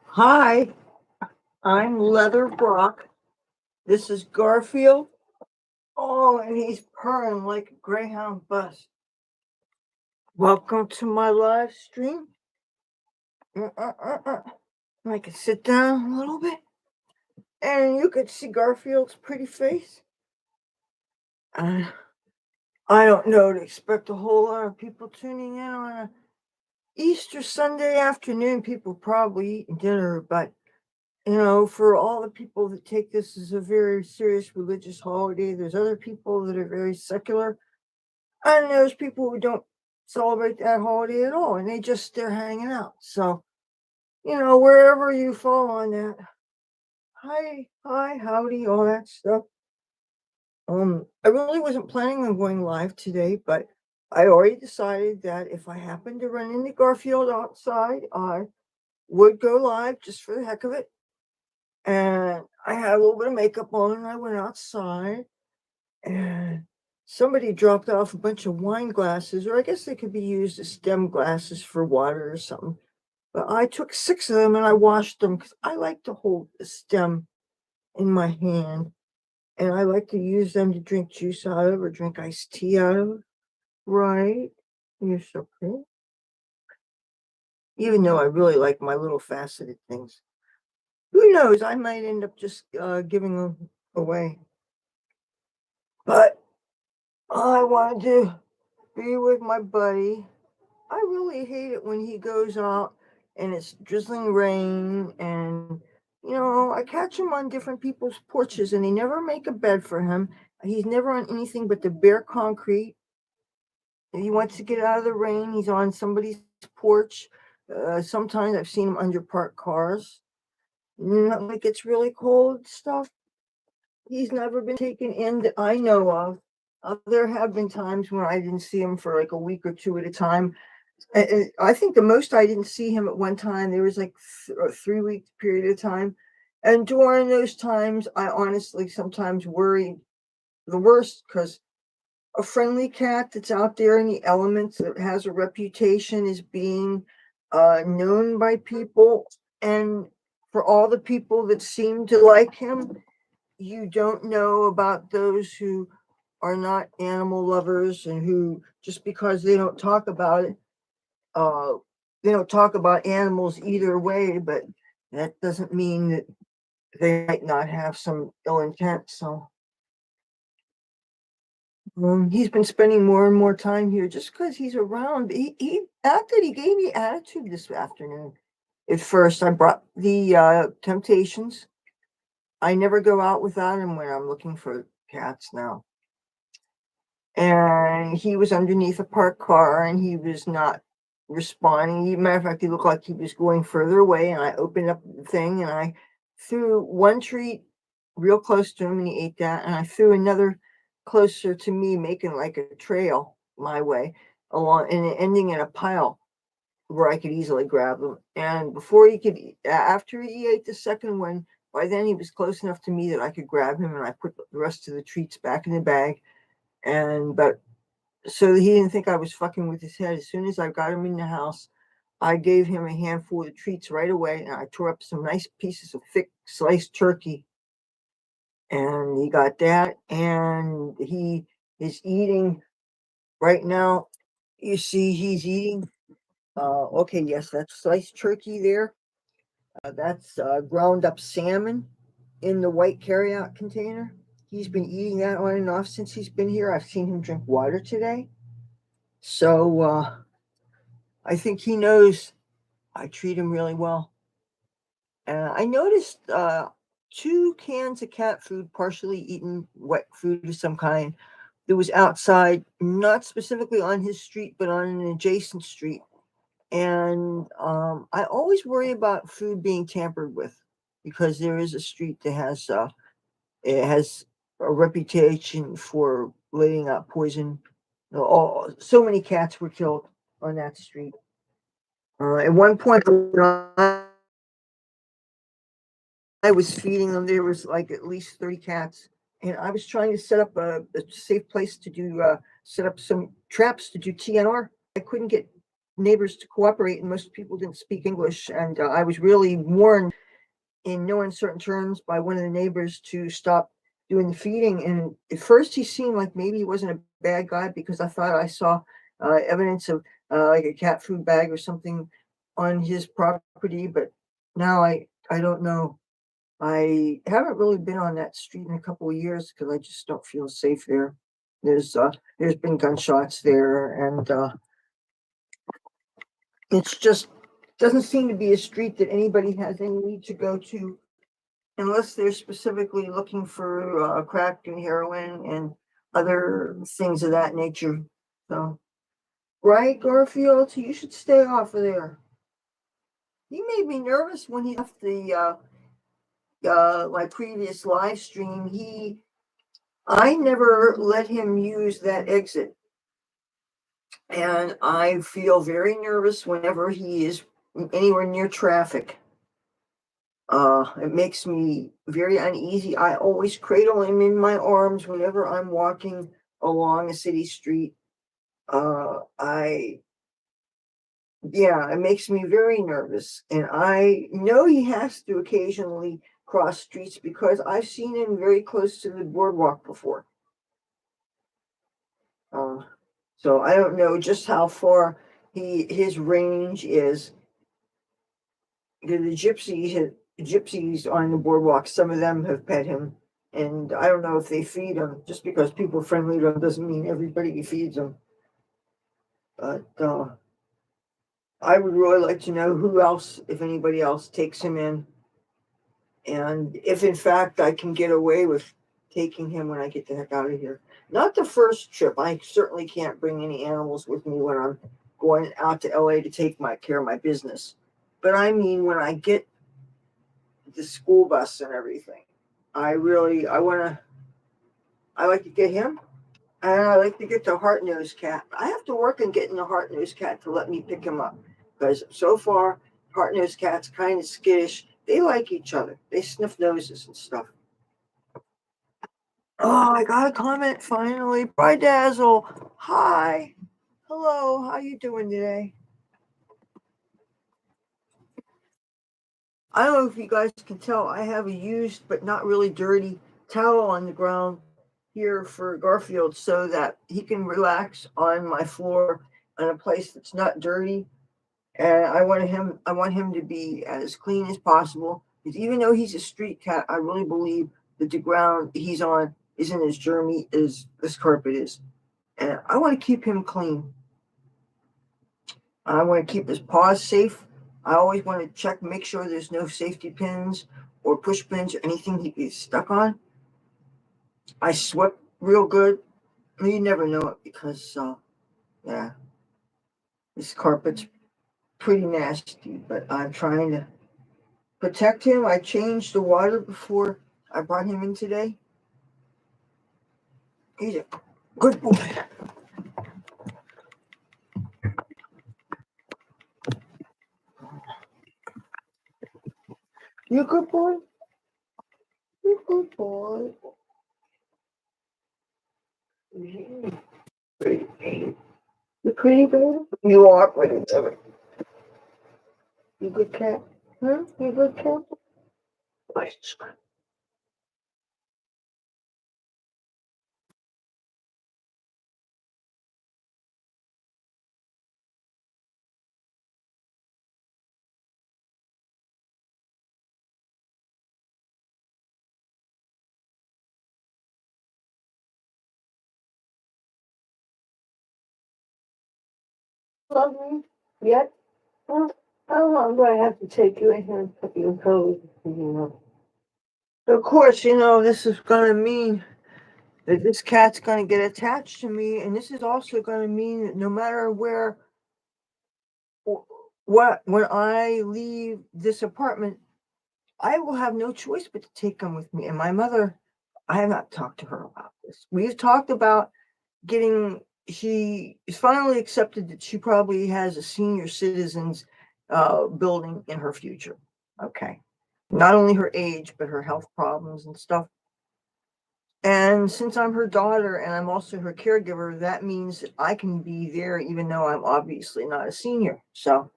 Hi, I'm Leathur Rokk. This is Garfield. Oh, and he's purring like a Greyhound bus. Welcome to my live stream. I can sit down a little bit, and you can see Garfield's pretty face. Uh, I don't know to expect a whole lot of people tuning in on a Easter Sunday afternoon. People probably eating dinner, but for all the people that take this as a very serious religious holiday, there's other people that are very secular, and there's people who don't celebrate that holiday at all, and they're hanging out. So, wherever you fall on that, hi, howdy, all that stuff. I really wasn't planning on going live today, but I already decided that if I happened to run into Garfield outside, I would go live just for the heck of it. And I had a little bit of makeup on and I went outside and somebody dropped off a bunch of wine glasses, or I guess they could be used as stem glasses for water or something. But I took 6 of them and I washed them because I like to hold the stem in my hand and I like to use them to drink juice out of or drink iced tea out of. Right? You're so pretty. Even though I really like my little faceted things. Who knows? I might end up just giving them away. But I wanted to be with my buddy. I really hate it when he goes out and it's drizzling rain and I catch him on different people's porches and they never make a bed for him. He's never on anything but the bare concrete. If he wants to get out of the rain, he's on somebody's porch. Sometimes I've seen him under parked cars. When it gets really cold stuff, he's never been taken in that I know of. There have been times when I didn't see him for like a week or two at a time. I think the most I didn't see him at one time, there was like a 3 week period of time. And during those times, I honestly sometimes worry the worst because a friendly cat that's out there in the elements that has a reputation as being known by people, and for all the people that seem to like him, you don't know about those who are not animal lovers and who just because uh, they don't talk about animals either way, but that doesn't mean that they might not have some ill intent. So he's been spending more and more time here just because he's around. He acted, he gave me attitude this afternoon. At first, I brought the Temptations. I never go out without him when I'm looking for cats now. And he was underneath a parked car and he was not responding. Matter of fact, he looked like he was going further away. And I opened up the thing and I threw one treat real close to him and he ate that. And I threw another closer to me, making like a trail my way along and ending in a pile where I could easily grab him. And after he ate the second one, by then he was close enough to me that I could grab him and I put the rest of the treats back in the bag. But so he didn't think I was fucking with his head. As soon as I got him in the house, I gave him a handful of treats right away, and I tore up some nice pieces of thick sliced turkey, and he got that, and he is eating right now. You see, he's eating. Okay, yes, that's sliced turkey there. That's ground up salmon in the white carryout container. He's been eating that on and off since he's been here. I've seen him drink water today. So I think he knows I treat him really well. I noticed 2 cans of cat food, partially eaten wet food of some kind, that was outside, not specifically on his street, but on an adjacent street. And I always worry about food being tampered with because there is a street that has a reputation for letting out poison. So many cats were killed on that street. At one point, I was feeding them. There was like at least 30 cats, and I was trying to set up a safe place to do set up some traps to do TNR. couldn't get neighbors to cooperate, and most people didn't speak English. And I was really warned in no uncertain terms by one of the neighbors to stop doing the feeding. And at first, he seemed like maybe he wasn't a bad guy because I thought I saw evidence of like a cat food bag or something on his property. But now I don't know. I haven't really been on that street in a couple of years because I just don't feel safe there. There's been gunshots there, and it's just doesn't seem to be a street that anybody has any need to go to unless they're specifically looking for crack and heroin and other things of that nature. So, right, Garfield, so you should stay off of there. He made me nervous when he left the my previous live stream. I never let him use that exit, and I feel very nervous whenever he is anywhere near traffic. It makes me very uneasy. I always cradle him in my arms whenever I'm walking along a city street. I Yeah, it makes me very nervous, and I know he has to occasionally cross streets because I've seen him very close to the boardwalk before. Uh, so I don't know just how far his range is. The gypsies on the boardwalk, some of them have pet him, and I don't know if they feed him. Just because people are friendly to him doesn't mean everybody feeds him. But I would really like to know who else, if anybody else takes him in, and if in fact I can get away with taking him when I get the heck out of here. Not the first trip. I certainly can't bring any animals with me when I'm going out to LA to take care of my business. But I mean, when I get the school bus and everything, I like to get him, and I like to get the heart-nosed cat. I have to work on getting the heart-nosed cat to let me pick him up, because so far, heart-nosed cats kind of skittish. They like each other. They sniff noses and stuff. Oh, I got a comment finally. Bye, Dazzle. Hi. Hello. How you doing today? I don't know if you guys can tell. I have a used but not really dirty towel on the ground here for Garfield so that he can relax on my floor in a place that's not dirty. And I want him to be as clean as possible. Because even though he's a street cat, I really believe that the ground he's on isn't as germy as this carpet is. And I want to keep him clean. I want to keep his paws safe. I always want to check, make sure there's no safety pins or push pins or anything he gets stuck on. I swept real good. You never know it because, yeah, this carpet's pretty nasty, but I'm trying to protect him. I changed the water before I brought him in today. He's a good boy. You a good boy? You a good boy. Pretty. You pretty, baby? You are pretty, baby. You good cat? Huh? You good cat? Nice. Love me? Yet? Well, how long do I have to take you in here and put you in code? You know. Of course, this is going to mean that this cat's going to get attached to me, and this is also going to mean that no matter when I leave this apartment, I will have no choice but to take him with me. And my mother, I have not talked to her about this. We've talked about she is finally accepted that she probably has a senior citizens building in her future. Okay. Not only her age, but her health problems and stuff. And since I'm her daughter and I'm also her caregiver, that means that I can be there even though I'm obviously not a senior. So,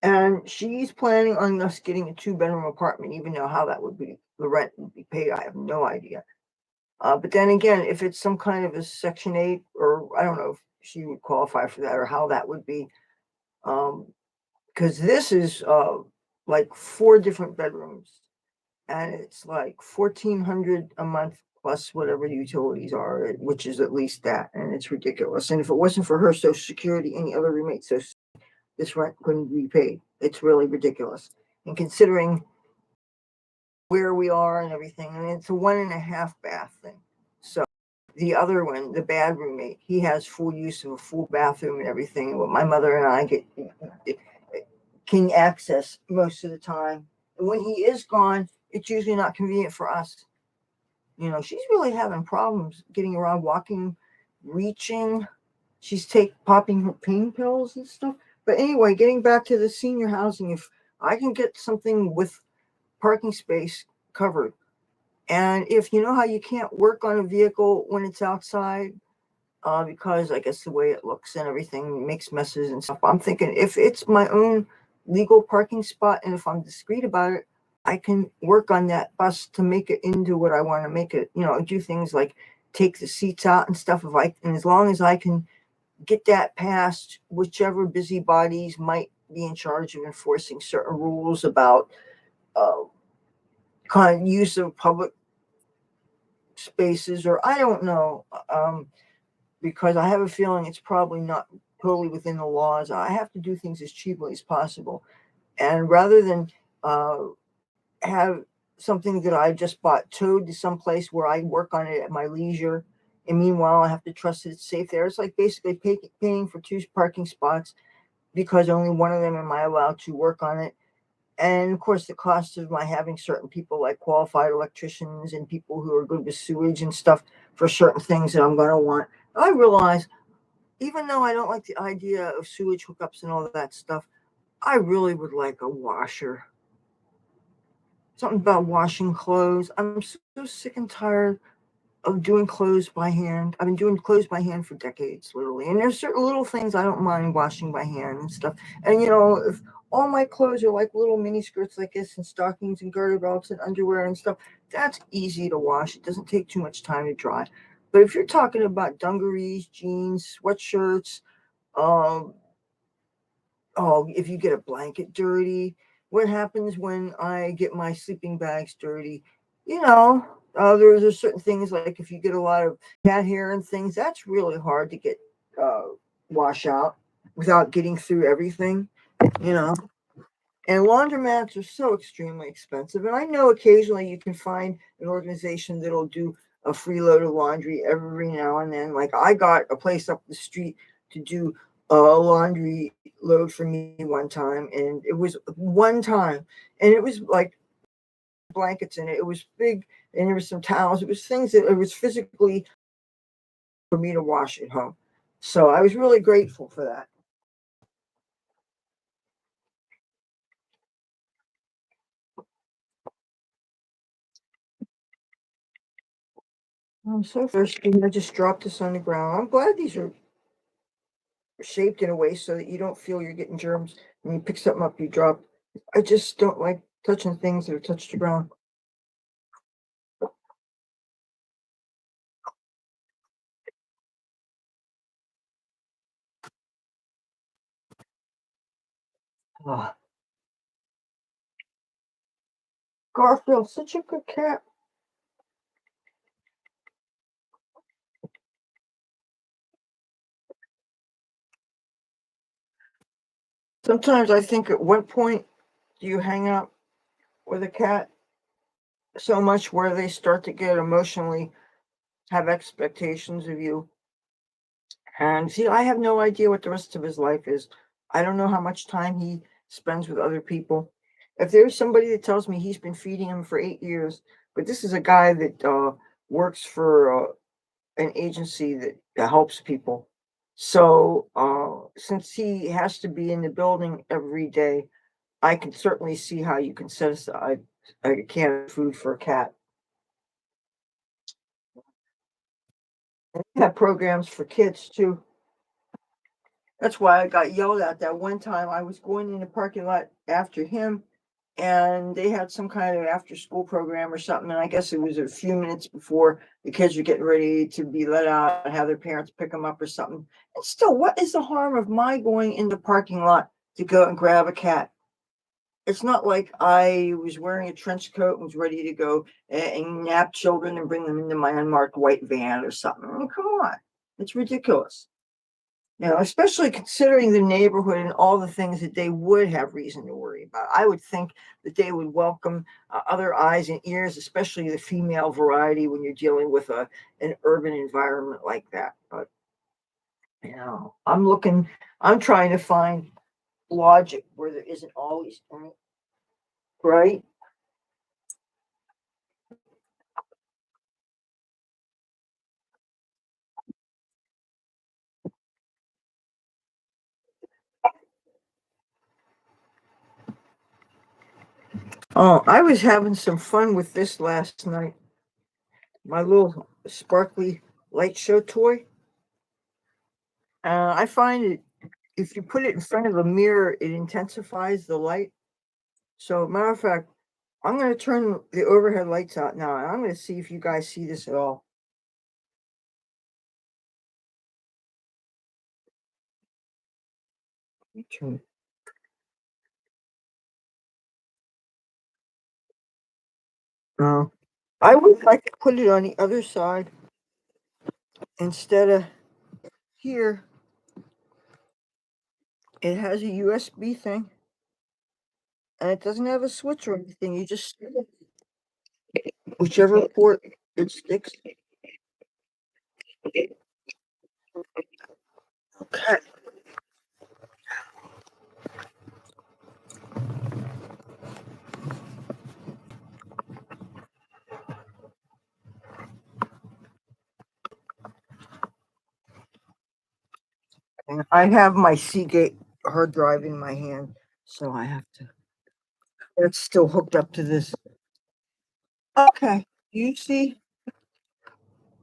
and she's planning on us getting a two-bedroom apartment, even though how that would be, the rent would be paid, I have no idea. But then again, if it's some kind of a Section 8, or I don't know if she would qualify for that or how that would be. Because this is like four different bedrooms, and it's like 1,400 a month plus whatever utilities are, which is at least that, and it's ridiculous. And if it wasn't for her Social Security, any other roommate, so this rent couldn't be paid. It's really ridiculous. And considering where we are and everything, and it's a 1.5 bath thing. So the other one, the bad roommate, he has full use of a full bathroom and everything. What my mother and I get can access most of the time. And when he is gone, it's usually not convenient for us. She's really having problems getting around, walking, reaching. She's popping her pain pills and stuff. But anyway, getting back to the senior housing, if I can get something with parking space covered, and if you know how you can't work on a vehicle when it's outside, because I guess the way it looks and everything makes messes and stuff. I'm thinking if it's my own legal parking spot and if I'm discreet about it, I can work on that bus to make it into what I want to make it. Do things like take the seats out and stuff. And as long as I can get that past whichever busybodies might be in charge of enforcing certain rules about uh, kind of use of public spaces, or I don't know. Because I have a feeling it's probably not totally within the laws. I have to do things as cheaply as possible. And rather than uh, have something that I just bought towed to some place where I work on it at my leisure, and meanwhile I have to trust that it's safe there, it's like basically paying for two parking spots because only one of them am I allowed to work on it. And of course, the cost of my having certain people like qualified electricians and people who are good with sewage and stuff for certain things that I'm going to want. I realize even though I don't like the idea of sewage hookups and all that stuff, I really would like a washer. Something about washing clothes. I'm so sick and tired of doing clothes by hand. I've been doing clothes by hand for decades, literally. And there's certain little things I don't mind washing by hand and stuff. And if all my clothes are like little mini skirts like this and stockings and garter belts and underwear and stuff, that's easy to wash. It doesn't take too much time to dry. But if you're talking about dungarees, jeans, sweatshirts, um, if you get a blanket dirty, what happens when I get my sleeping bags dirty? There's certain things like if you get a lot of cat hair and things, that's really hard to get uh, wash out without getting through everything. You know, and laundromats are so extremely expensive. And I know occasionally you can find an organization that'll do a free load of laundry every now and then. Like I got a place up the street to do a laundry load for me one time, and it was one time, and it was like blankets in it. It was big, and there was some towels. It was things that it was physically for me to wash at home. So I was really grateful for that. I'm so thirsty. I just dropped this on the ground. I'm glad these are shaped in a way so that you don't feel you're getting germs when you pick something up you drop. I just don't like touching things that are touched the ground. Oh, Garfield, such a good cat. Sometimes I think at what point do you hang out with a cat so much where they start to get emotionally have expectations of you. And see, I have no idea what the rest of his life is. I don't know how much time he spends with other people. If there's somebody that tells me he's been feeding him for 8 years, but this is a guy that works for an agency that helps people. So since he has to be in the building every day, I can certainly see how you can set aside a can of food for a cat. They have programs for kids too. That's why I got yelled at that one time. I was going in the parking lot after him, and they had some kind of after school program or something. And I guess it was a few minutes before the kids were getting ready to be let out and have their parents pick them up or something. And still, what is the harm of my going in the parking lot to go and grab a cat? It's not like I was wearing a trench coat and was ready to go and nap children and bring them into my unmarked white van or something. I mean, come on. It's ridiculous. Especially considering the neighborhood and all the things that they would have reason to worry about. I would think that they would welcome other eyes and ears, especially the female variety when you're dealing with an urban environment like that. But, I'm trying to find logic where there isn't always any, right? Oh, I was having some fun with this last night. My little sparkly light show toy. I find it if you put it in front of a mirror, it intensifies the light. So, matter of fact, I'm going to turn the overhead lights out now, and I'm going to see if you guys see this at all. Turn. No, I would like to put it on the other side instead of here. It has a USB thing, and it doesn't have a switch or anything. You just whichever port it sticks. Okay. And I have my Seagate hard drive in my hand, so I have to. It's still hooked up to this. Okay. You see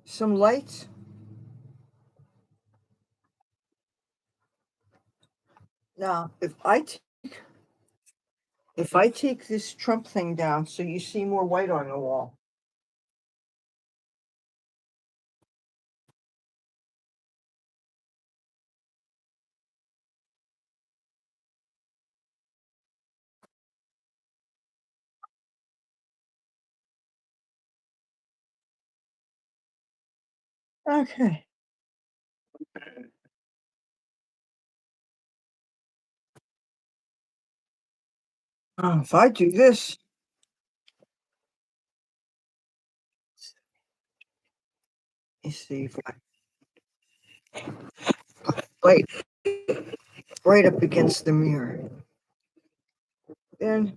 some lights? Now, if I take this Trump thing down, so you see more white on the wall. Okay. If I do this, you see if I light right up against the mirror, then,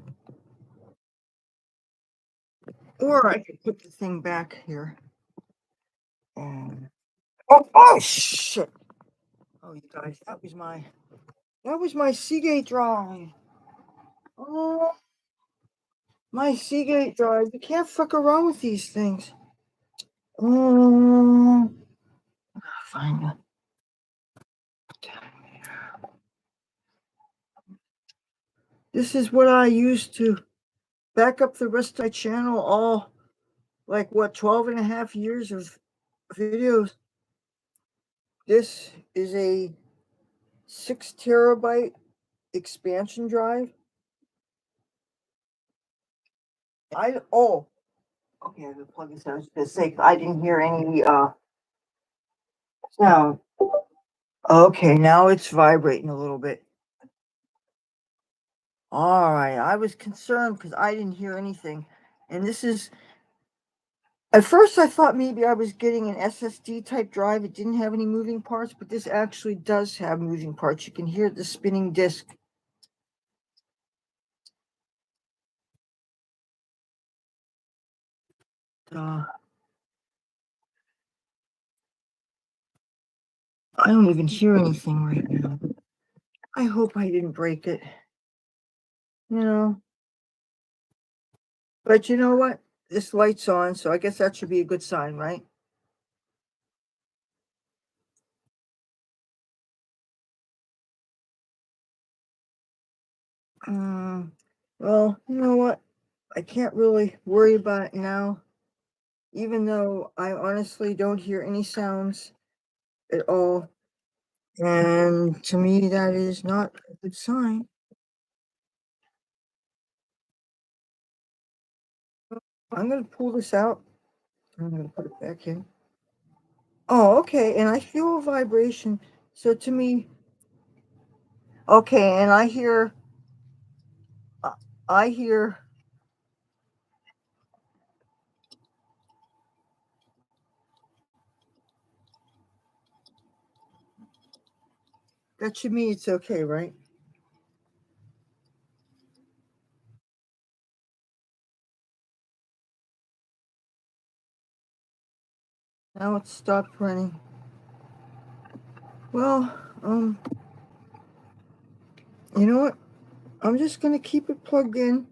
or I could put the thing back here. And oh shit! Oh, you guys, that was my Seagate drive. Oh, my Seagate drive. You can't fuck around with these things. Oh, find it. This is what I used to back up the rest of my channel, all like what, 12 and a half years of videos. This is a 6 terabyte expansion drive. Okay, I'm gonna plug this in. I was gonna say I didn't hear any sound. Okay, now it's vibrating a little bit. All right, I was concerned because I didn't hear anything. And this is, at first I thought maybe I was getting an SSD type drive. It didn't have any moving parts, but this actually does have moving parts. You can hear the spinning disc. Uh, I don't even hear anything right now. I hope I didn't break it. You know, but you know what? This light's on, so I guess that should be a good sign, right? Well, you know what? I can't really worry about it now, even though I honestly don't hear any sounds at all. And to me, that is not a good sign. I'm going to pull this out. I'm going to put it back in. Oh, okay. And I feel a vibration. So to me, okay. And uh, I hear, that should mean it's okay, right? Now it's stopped running. Well, you know what? I'm just going to keep it plugged in.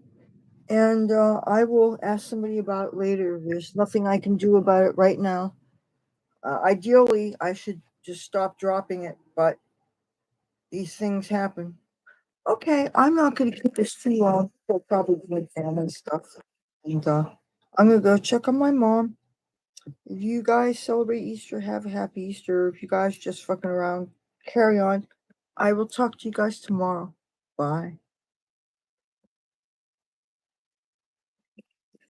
And I will ask somebody about it later. There's nothing I can do about it right now. Ideally, I should just stop dropping it, but these things happen. Okay, I'm not going to keep this too long. They'll probably do family stuff. And I'm going to go check on my mom. If you guys celebrate Easter, have a happy Easter. If you guys just fucking around, carry on. I will talk to you guys tomorrow. Bye.